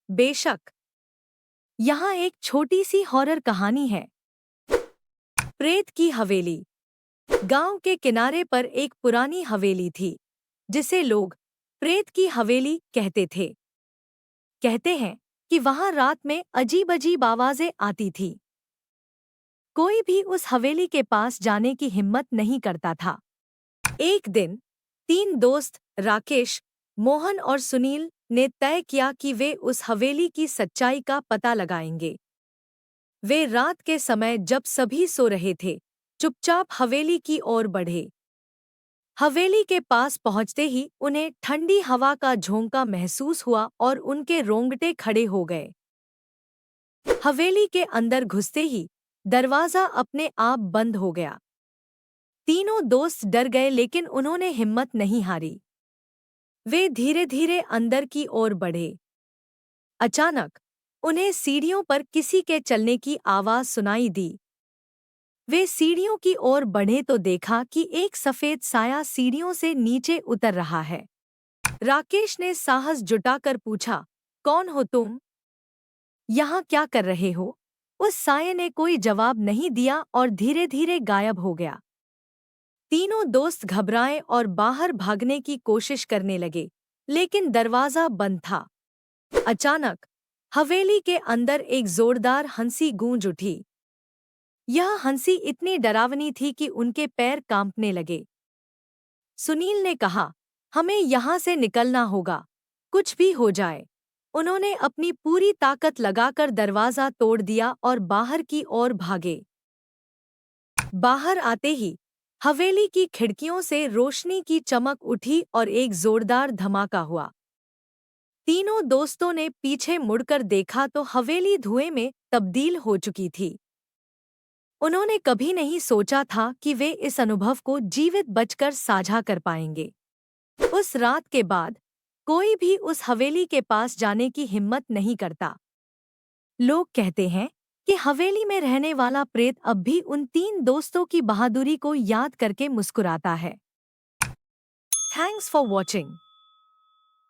बेशक। यहाँ एक छोटी सी हॉरर कहानी है। प्रेत की हवेली। गांव के किनारे पर एक पुरानी हवेली थी, जिसे लोग प्रेत की हवेली कहते थे। कहते हैं कि वहां रात में अजीब अजीब आवाजें आती थी। कोई भी उस हवेली के पास जाने की हिम्मत नहीं करता था। एक दिन 3 दोस्त राकेश, मोहन और सुनील ने तय किया कि वे उस हवेली की सच्चाई का पता लगाएंगे। वे रात के समय जब सभी सो रहे थे, चुपचाप हवेली की ओर बढ़े। हवेली के पास पहुंचते ही उन्हें ठंडी हवा का झोंका महसूस हुआ और उनके रोंगटे खड़े हो गए। हवेली के अंदर घुसते ही दरवाजा अपने आप बंद हो गया। तीनों दोस्त डर गए, लेकिन उन्होंने हिम्मत नहीं हारी। वे धीरे धीरे अंदर की ओर बढ़े। अचानक उन्हें सीढ़ियों पर किसी के चलने की आवाज सुनाई दी। वे सीढ़ियों की ओर बढ़े तो देखा कि एक सफेद साया सीढ़ियों से नीचे उतर रहा है। राकेश ने साहस जुटाकर पूछा, कौन हो तुम? यहाँ क्या कर रहे हो? उस साये ने कोई जवाब नहीं दिया और धीरे धीरे गायब हो गया। तीनों दोस्त घबराए और बाहर भागने की कोशिश करने लगे, लेकिन दरवाजा बंद था। अचानक हवेली के अंदर एक जोरदार हंसी गूंज उठी। यह हंसी इतनी डरावनी थी कि उनके पैर कांपने लगे। सुनील ने कहा, हमें यहाँ से निकलना होगा, कुछ भी हो जाए। उन्होंने अपनी पूरी ताकत लगाकर दरवाजा तोड़ दिया और बाहर की ओर भागे। बाहर आते ही हवेली की खिड़कियों से रोशनी की चमक उठी और एक जोरदार धमाका हुआ। तीनों दोस्तों ने पीछे मुड़कर देखा तो हवेली धुएं में तब्दील हो चुकी थी। उन्होंने कभी नहीं सोचा था कि वे इस अनुभव को जीवित बचकर साझा कर पाएंगे। उस रात के बाद कोई भी उस हवेली के पास जाने की हिम्मत नहीं करता। लोग कहते हैं कि हवेली में रहने वाला प्रेत अब भी उन 3 दोस्तों की बहादुरी को याद करके मुस्कुराता है। Thanks for watching.